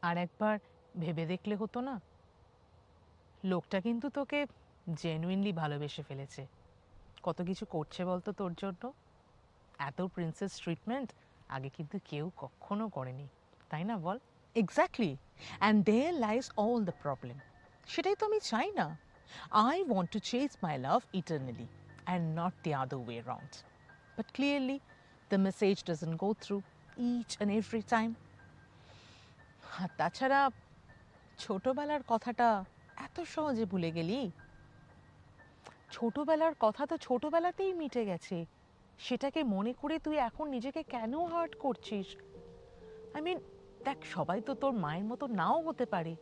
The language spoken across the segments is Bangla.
আর একবার ভেবে দেখলে হতো না? লোকটা কিন্তু তোকে জেনুইনলি ভালোবেসে ফেলেছে। কত কিছু করছে বলতো তোর জন্য। এত প্রিন্সেস ট্রিটমেন্ট আগে কিন্তু কেউ কখনো করেনি, তাই না বল? Exactly, and there lies all the problem. সেটাই তো আমি চাই না। I want to chase my love eternally and not the other way round. But clearly the message doesn't go through each and every time. আর তাছাড়া ছোটবেলার কথাটা এত সহজে ভুলে গেলি? ছোটবেলার কথা তো ছোটবেলাতেই মিটে গেছে। সেটাকে মনে করে তুই এখন নিজেকে কেন হার্ট করছিস? আই মিন, দেখ, সবাই তো তোর মায়ের মতো নাও হতে পারে,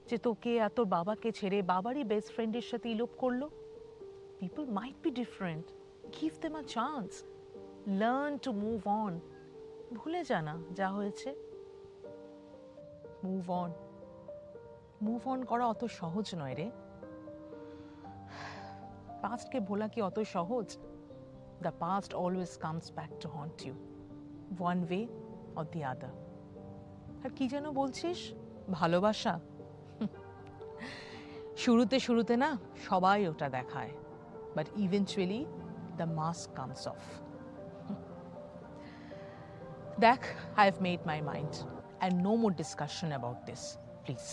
যে তোকে আর তোর বাবাকে ছেড়ে বাবারই বেস্ট ফ্রেন্ডের সাথে ইলোপ করলো। People might be different. Give them a chance. Learn to move on. ভুলে যা না যা হয়েছে। Move on. মুভ অন করা অত সহজ নয় রে। পাস্টকে ভোলা কি অত সহজ? The past always comes back to haunt you, one way or the other. আর কি যেন বলছিস? ভালোবাসা? শুরুতে শুরুতে না সবাই ওটা দেখায়, but eventually the mask comes off. দেখ, I have made my mind, and no more discussion about this, please.